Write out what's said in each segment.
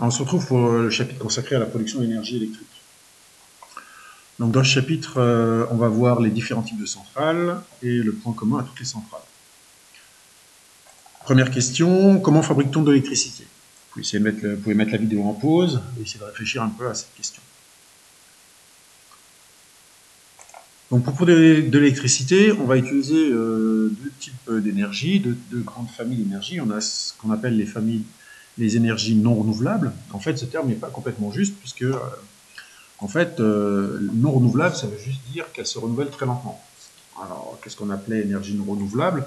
Alors, on se retrouve pour le chapitre consacré à la production d'énergie électrique. Donc dans ce chapitre, on va voir les différents types de centrales et le point commun à toutes les centrales. Première question, comment fabrique-t-on de l'électricité? Vous pouvez mettre la vidéo en pause et essayer de réfléchir un peu à cette question. Donc pour produire de l'électricité, on va utiliser deux types d'énergie, deux grandes familles d'énergie. On a ce qu'on appelle les énergies non renouvelables. En fait, ce terme n'est pas complètement juste puisque non renouvelable, ça veut juste dire qu'elle se renouvelle très lentement. Alors, qu'est-ce qu'on appelait énergie non renouvelable?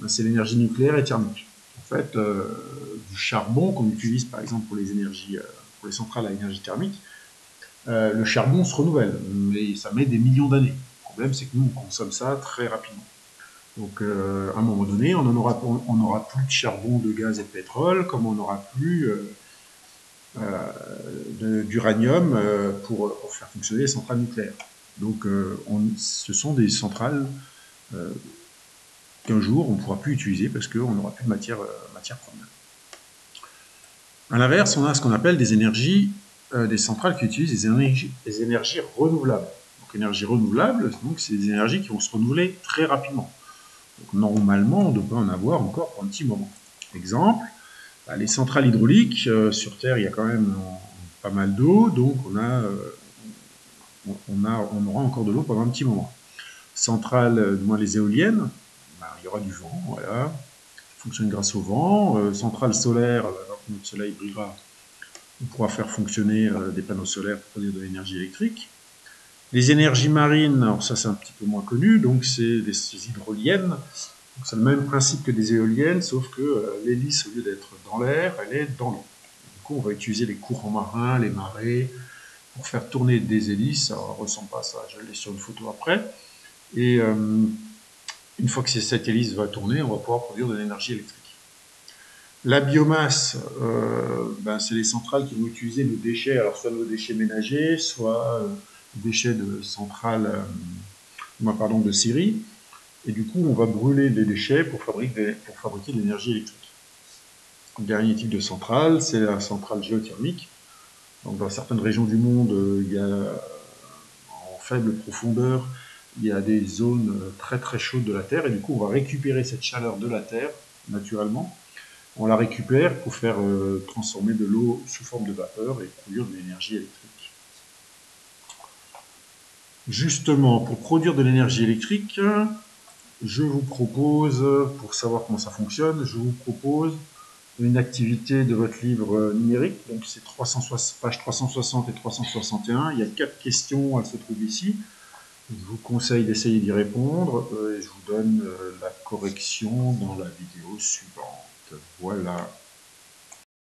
C'est l'énergie nucléaire et thermique. En fait, du charbon qu'on utilise par exemple pour les centrales à énergie thermique, le charbon se renouvelle, mais ça met des millions d'années. Le problème, c'est que nous, on consomme ça très rapidement. Donc, à un moment donné, on n'aura plus de charbon, de gaz et de pétrole, comme on n'aura plus d'uranium pour faire fonctionner les centrales nucléaires. Donc ce sont des centrales qu'un jour on ne pourra plus utiliser parce qu'on n'aura plus de matière première. A l'inverse, on a ce qu'on appelle des centrales qui utilisent des énergies renouvelables. Donc énergie renouvelable, c'est des énergies qui vont se renouveler très rapidement. Donc normalement, on devrait en avoir encore pour un petit moment. Exemple, les centrales hydrauliques, sur Terre, il y a quand même pas mal d'eau, donc on aura encore de l'eau pendant un petit moment. Centrales, du moins les éoliennes, il y aura du vent, voilà, ça fonctionne grâce au vent. Centrales solaires, alors que notre soleil brillera, on pourra faire fonctionner des panneaux solaires pour produire de l'énergie électrique. Les énergies marines, alors ça c'est un petit peu moins connu, donc c'est des hydroliennes. C'est le même principe que des éoliennes, sauf que l'hélice, au lieu d'être dans l'air, elle est dans l'eau. Du coup, on va utiliser les courants marins, les marées, pour faire tourner des hélices. Ça ne ressemble pas à ça, je l'ai sur une photo après. Et une fois que cette hélice va tourner, on va pouvoir produire de l'énergie électrique. La biomasse, c'est les centrales qui vont utiliser nos déchets, alors soit nos déchets ménagers, soit déchets de centrales, de scieries. Et du coup, on va brûler des déchets pour fabriquer de l'énergie électrique. Le dernier type de centrale, c'est la centrale géothermique. Donc, dans certaines régions du monde, il y a en faible profondeur, il y a des zones très très chaudes de la Terre, et du coup, on va récupérer cette chaleur de la Terre, naturellement. On la récupère pour faire transformer de l'eau sous forme de vapeur et produire de l'énergie électrique. Justement, pour produire de l'énergie électrique, je vous propose, pour savoir comment ça fonctionne, je vous propose une activité de votre livre numérique. Donc c'est pages 360 et 361. Il y a 4 questions, elles se trouvent ici. Je vous conseille d'essayer d'y répondre et je vous donne la correction dans la vidéo suivante. Voilà.